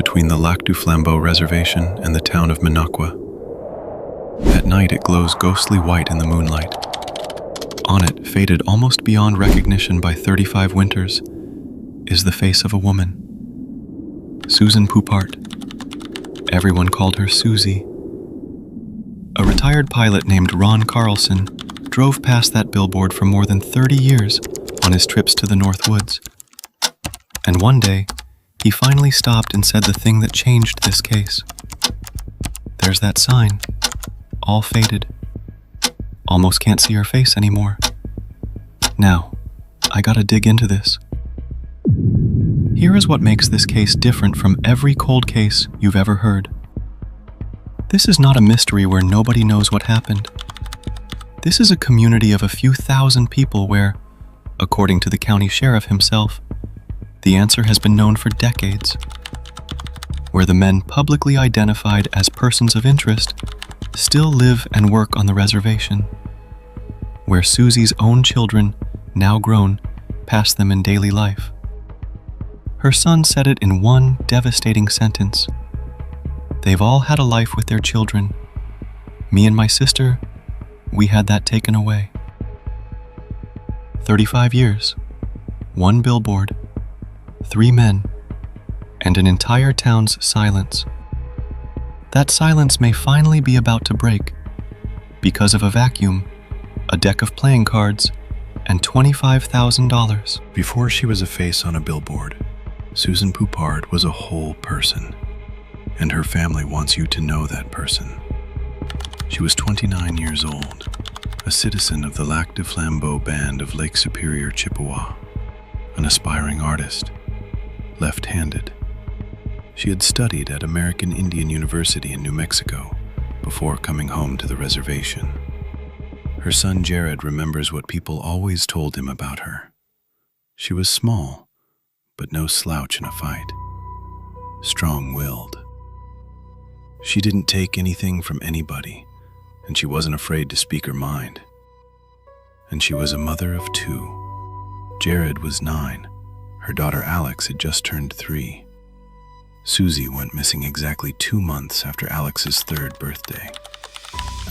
between the Lac du Flambeau reservation and the town of Minocqua. At night, it glows ghostly white in the moonlight. On it, faded almost beyond recognition by 35 winters, is the face of a woman. Susan Poupart. Everyone called her Suzy. A retired pilot named Ron Carlson drove past that billboard for more than 30 years on his trips to the North Woods. And one day, he finally stopped and said the thing that changed this case. There's that sign, all faded. Almost can't see her face anymore. Now, I gotta dig into this. Here is what makes this case different from every cold case you've ever heard. This is not a mystery where nobody knows what happened. This is a community of a few thousand people where, according to the county sheriff himself, the answer has been known for decades. Where the men publicly identified as persons of interest still live and work on the reservation. Where Suzy's own children, now grown, pass them in daily life. Her son said it in one devastating sentence. They've all had a life with their children. Me and my sister, we had that taken away. 35 years, one billboard, 3 men, and an entire town's silence. That silence may finally be about to break because of a vacuum, a deck of playing cards, and $25,000. Before she was a face on a billboard, Susan Poupart was a whole person, and her family wants you to know that person. She was 29 years old, a citizen of the Lac du Flambeau band of Lake Superior, Chippewa, an aspiring artist, left-handed. She had studied at American Indian University in New Mexico before coming home to the reservation. Her son Jared remembers what people always told him about her. She was small, but no slouch in a fight. Strong-willed. She didn't take anything from anybody, and she wasn't afraid to speak her mind. And she was a mother of 2. Jared was 9. Her daughter Alex had just turned 3. Suzy went missing exactly 2 months after Alex's 3rd birthday.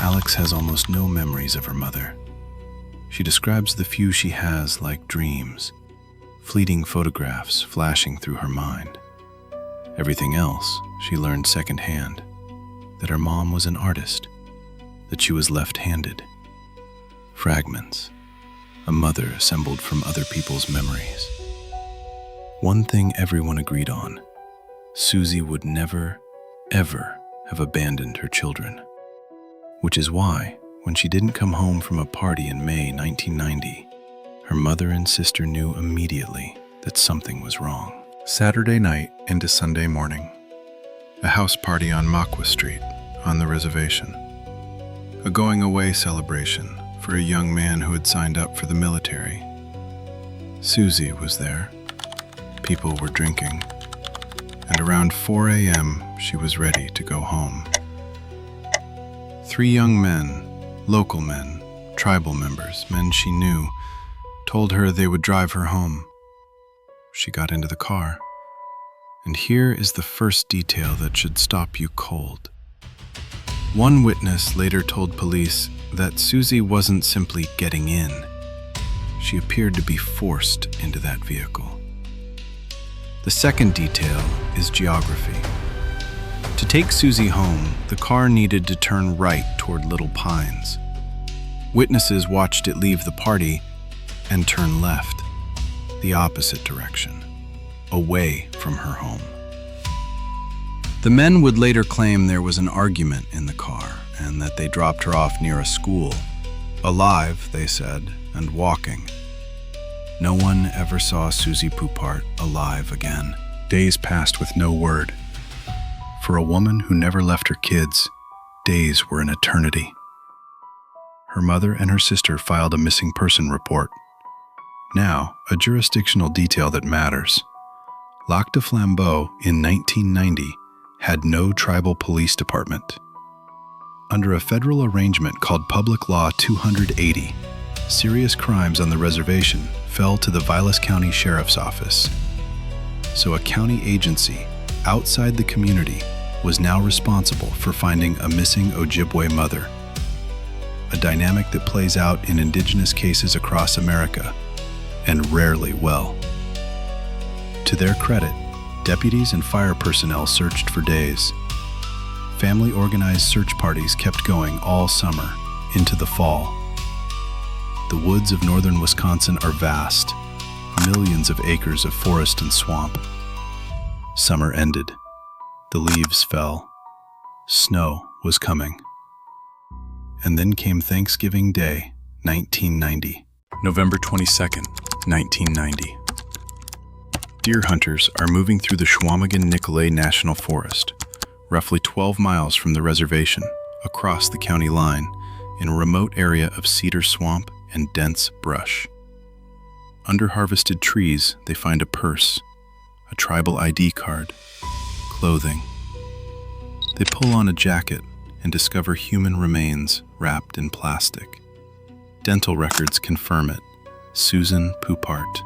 Alex has almost no memories of her mother. She describes the few she has like dreams, fleeting photographs flashing through her mind. Everything else she learned secondhand, that her mom was an artist, that she was left-handed. Fragments, a mother assembled from other people's memories. One thing everyone agreed on, Suzy would never, ever have abandoned her children. Which is why, when she didn't come home from a party in May 1990, her mother and sister knew immediately that something was wrong. Saturday night into Sunday morning. A house party on Minocqua Street, on the reservation. A going-away celebration for a young man who had signed up for the military. Suzy was there. People were drinking. And around 4 a.m., she was ready to go home. 3 young men, local men, tribal members, men she knew, told her they would drive her home. She got into the car. And here is the first detail that should stop you cold. One witness later told police that Suzy wasn't simply getting in. She appeared to be forced into that vehicle. The second detail is geography. To take Suzy home, the car needed to turn right toward Little Pines. Witnesses watched it leave the party and turn left, the opposite direction, away from her home. The men would later claim there was an argument in the car and that they dropped her off near a school. Alive, they said, and walking. No one ever saw Suzy Poupart alive again. Days passed with no word. For a woman who never left her kids, days were an eternity. Her mother and her sister filed a missing person report. Now, a jurisdictional detail that matters. Lac du Flambeau in 1990 had no tribal police department. Under a federal arrangement called Public Law 280, serious crimes on the reservation fell to the Vilas County Sheriff's Office. So a county agency, outside the community was now responsible for finding a missing Ojibwe mother, a dynamic that plays out in Indigenous cases across America, and rarely well. To their credit, deputies and fire personnel searched for days. Family-organized search parties kept going all summer into the fall. The woods of northern Wisconsin are vast, millions of acres of forest and swamp. Summer ended. The leaves fell. Snow was coming. And then came Thanksgiving Day, 1990. November 22nd, 1990. Deer hunters are moving through the Chequamegon-Nicolet National Forest, roughly 12 miles from the reservation, across the county line, in a remote area of cedar swamp and dense brush. Under harvested trees, they find a purse, a tribal ID card, clothing. They pull on a jacket and discover human remains wrapped in plastic. Dental records confirm it. Susan Poupart.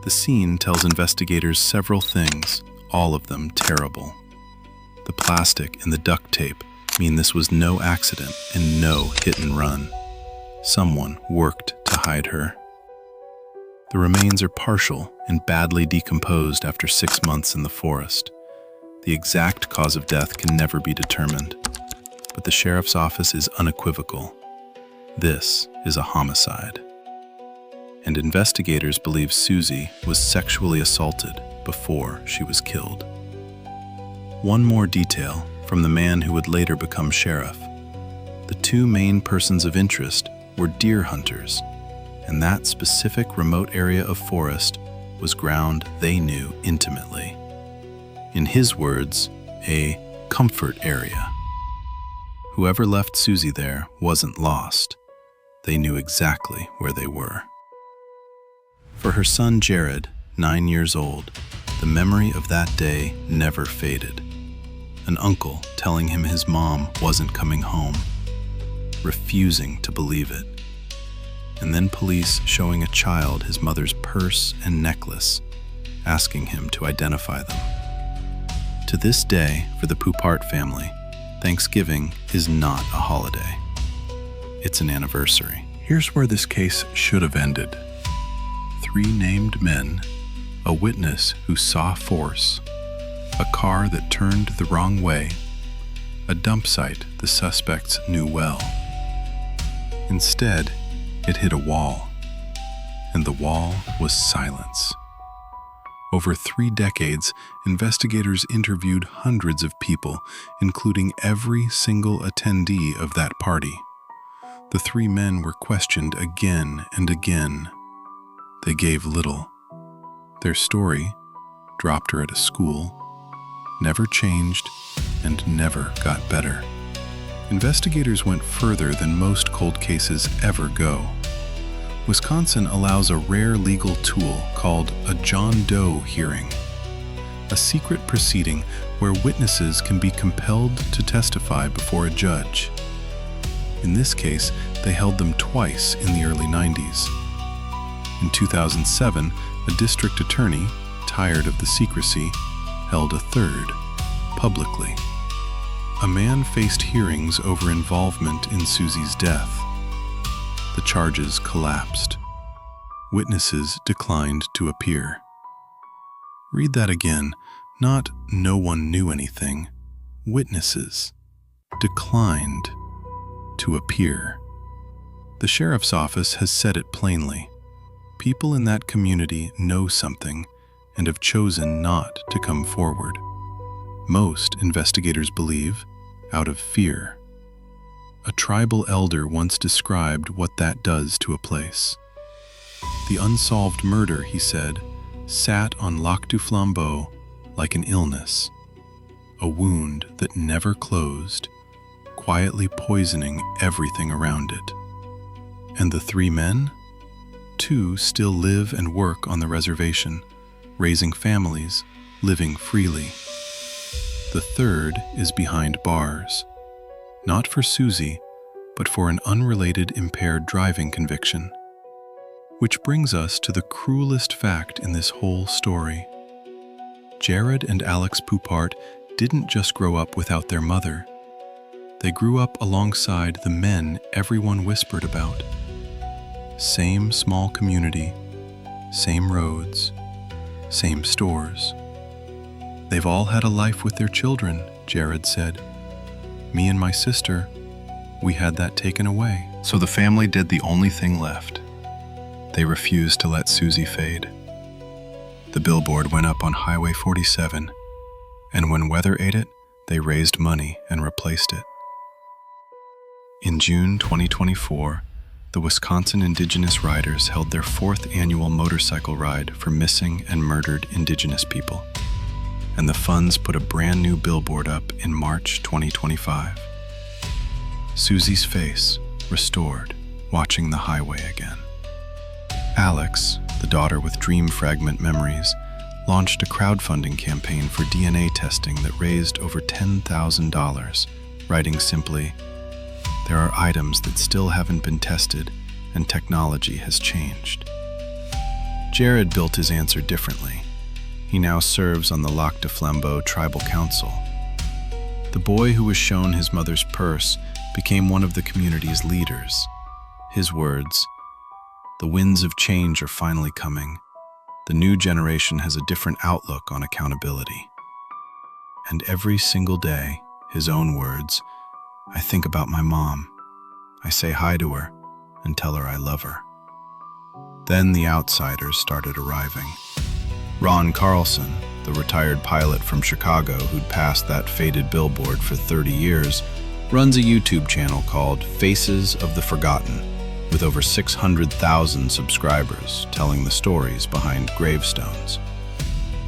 The scene tells investigators several things, all of them terrible. The plastic and the duct tape mean this was no accident and no hit and run. Someone worked to hide her. The remains are partial and badly decomposed after 6 months in the forest. The exact cause of death can never be determined, but the sheriff's office is unequivocal. This is a homicide. And investigators believe Suzy was sexually assaulted before she was killed. One more detail from the man who would later become sheriff. The two main persons of interest were deer hunters, and that specific remote area of forest was ground they knew intimately. In his words, a comfort area. Whoever left Suzy there wasn't lost. They knew exactly where they were. For her son Jared, 9 years old, the memory of that day never faded. An uncle telling him his mom wasn't coming home, refusing to believe it. And then police showing a child his mother's purse and necklace, asking him to identify them. To this day, for the Poupart family, Thanksgiving is not a holiday. It's an anniversary. Here's where this case should have ended. 3 named men, a witness who saw force, a car that turned the wrong way, a dump site the suspects knew well. Instead, it hit a wall, and the wall was silence. Over 3 decades, investigators interviewed hundreds of people, including every single attendee of that party. The 3 men were questioned again and again. They gave little. Their story, dropped her at a school, never changed and never got better. Investigators went further than most cold cases ever go. Wisconsin allows a rare legal tool called a John Doe hearing, a secret proceeding where witnesses can be compelled to testify before a judge. In this case, they held them twice in the early 90s. In 2007, a district attorney, tired of the secrecy, held a third, publicly. A man faced hearings over involvement in Suzy's death. The charges collapsed. Witnesses declined to appear. Read that again. Not no one knew anything. Witnesses declined to appear. The sheriff's office has said it plainly. People in that community know something and have chosen not to come forward. Most investigators believe out of fear. A tribal elder once described what that does to a place. The unsolved murder, he said, sat on Lac du Flambeau like an illness, a wound that never closed, quietly poisoning everything around it. And the 3 men? 2 still live and work on the reservation, raising families, living freely. The third is behind bars, not for Suzy, but for an unrelated impaired driving conviction. Which brings us to the cruelest fact in this whole story. Jared and Alex Poupart didn't just grow up without their mother. They grew up alongside the men everyone whispered about. Same small community, same roads, same stores. They've all had a life with their children, Jared said. Me and my sister, we had that taken away. So the family did the only thing left. They refused to let Suzy fade. The billboard went up on Highway 47, and when weather ate it, they raised money and replaced it. In June 2024, the Wisconsin Indigenous Riders held their 4th annual motorcycle ride for missing and murdered Indigenous people, and the funds put a brand new billboard up in March 2025. Suzy's face restored, watching the highway again. Alex, the daughter with dream fragment memories, launched a crowdfunding campaign for DNA testing that raised over $10,000, writing simply, "There are items that still haven't been tested, and technology has changed." Jared built his answer differently. He now serves on the Lac du Flambeau Tribal Council. The boy who was shown his mother's purse became one of the community's leaders. His words, "The winds of change are finally coming. The new generation has a different outlook on accountability." And every single day, his own words, "I think about my mom. I say hi to her and tell her I love her." Then the outsiders started arriving. Ron Carlson, the retired pilot from Chicago who'd passed that faded billboard for 30 years, runs a YouTube channel called Faces of the Forgotten, with over 600,000 subscribers telling the stories behind gravestones.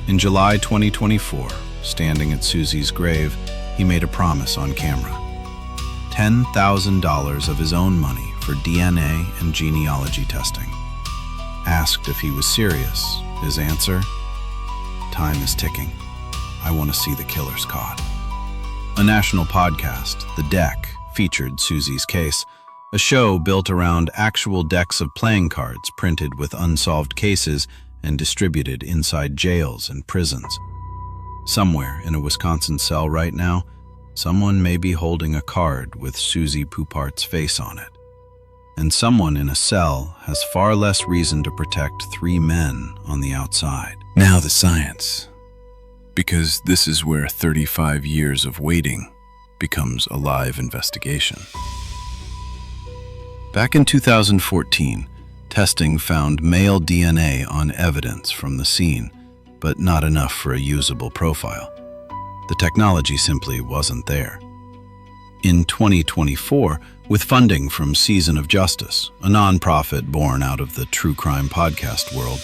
In July 2024, standing at Suzy's grave, he made a promise on camera. $10,000 of his own money for DNA and genealogy testing. Asked if he was serious, his answer, "Time is ticking. I want to see the killers caught." A national podcast, The Deck, featured Suzy's case, a show built around actual decks of playing cards printed with unsolved cases and distributed inside jails and prisons. Somewhere in a Wisconsin cell right now, someone may be holding a card with Suzy Poupart's face on it. And someone in a cell has far less reason to protect 3 men on the outside. Now the science. Because this is where 35 years of waiting becomes a live investigation. Back in 2014, testing found male DNA on evidence from the scene, but not enough for a usable profile. The technology simply wasn't there. In 2024, with funding from Season of Justice, a nonprofit born out of the true crime podcast world,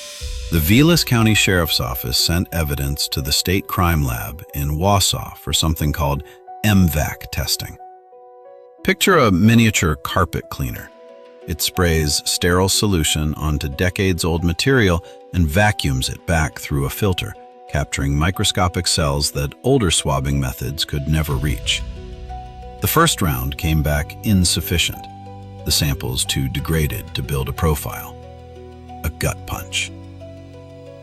the Vilas County Sheriff's Office sent evidence to the state crime lab in Wausau for something called M-Vac testing. Picture a miniature carpet cleaner. It sprays sterile solution onto decades-old material and vacuums it back through a filter, capturing microscopic cells that older swabbing methods could never reach. The first round came back insufficient, the samples too degraded to build a profile. A gut punch.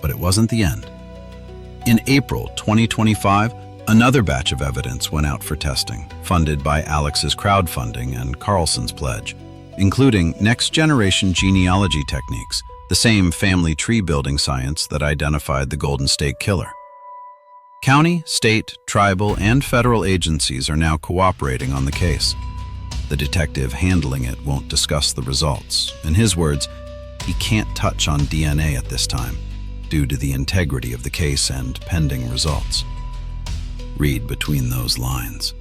But it wasn't the end. In April 2025, another batch of evidence went out for testing, funded by Alex's crowdfunding and Carlson's pledge, including next-generation genealogy techniques, the same family tree building science that identified the Golden State Killer. County, state, tribal, and federal agencies are now cooperating on the case. The detective handling it won't discuss the results. In his words, he can't touch on DNA at this time, due to the integrity of the case and pending results. Read between those lines.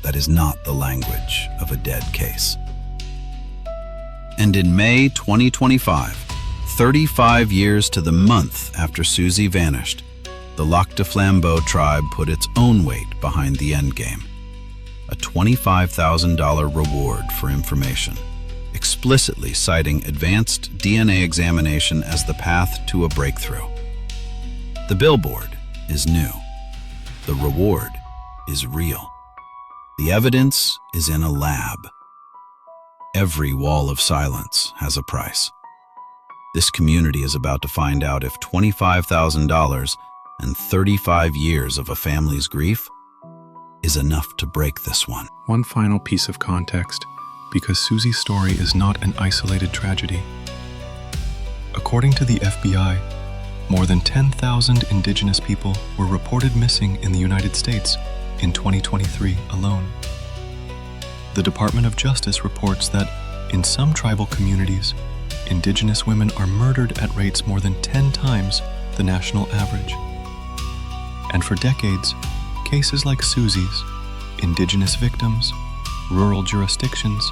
That is not the language of a dead case. And in May 2025, 35 years to the month after Suzy vanished, the Lac du Flambeau tribe put its own weight behind the endgame. A $25,000 reward for information, explicitly citing advanced DNA examination as the path to a breakthrough. The billboard is new. The reward is real. The evidence is in a lab. Every wall of silence has a price. This community is about to find out if $25,000 and 35 years of a family's grief is enough to break this one. One final piece of context, because Suzy's story is not an isolated tragedy. According to the FBI, more than 10,000 indigenous people were reported missing in the United States in 2023 alone. The Department of Justice reports that in some tribal communities, indigenous women are murdered at rates more than 10 times the national average. And for decades, cases like Suzy's, indigenous victims, rural jurisdictions,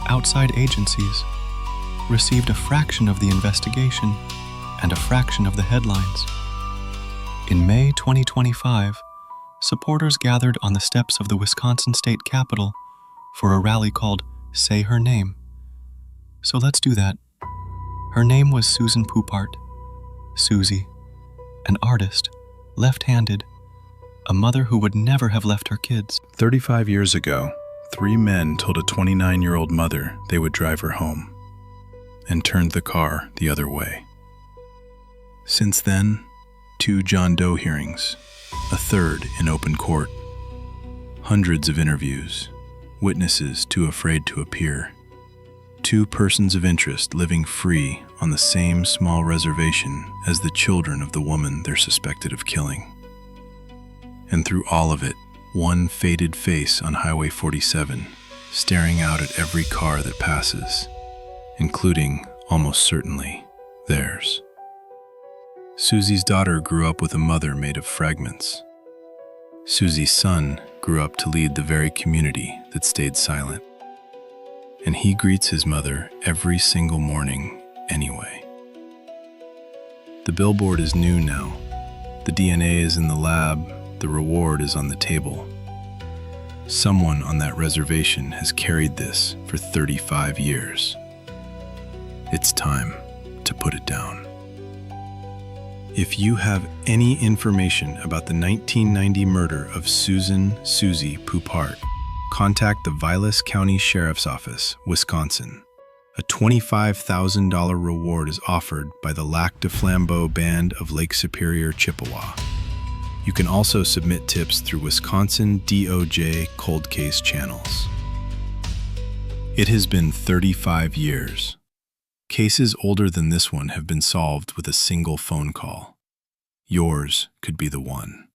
outside agencies, received a fraction of the investigation and a fraction of the headlines. In May 2025, supporters gathered on the steps of the Wisconsin State Capitol for a rally called Say Her Name. So let's do that. Her name was Susan Poupart. Suzy, an artist, left-handed, a mother who would never have left her kids. 35 years ago, 3 men told a 29-year-old mother they would drive her home, and turned the car the other way. Since then, 2 John Doe hearings, a third in open court, hundreds of interviews, witnesses too afraid to appear, 2 persons of interest living free on the same small reservation as the children of the woman they're suspected of killing. And through all of it, one faded face on Highway 47, staring out at every car that passes, including, almost certainly, theirs. Suzy's daughter grew up with a mother made of fragments. Suzy's son grew up to lead the very community that stayed silent. And he greets his mother every single morning anyway. The billboard is new now. The DNA is in the lab. The reward is on the table. Someone on that reservation has carried this for 35 years. It's time to put it down. If you have any information about the 1990 murder of Suzy Poupart, contact the Vilas County Sheriff's Office, Wisconsin. A $25,000 reward is offered by the Lac du Flambeau Band of Lake Superior, Chippewa. You can also submit tips through Wisconsin DOJ cold case channels. It has been 35 years. Cases older than this one have been solved with a single phone call. Yours could be the one.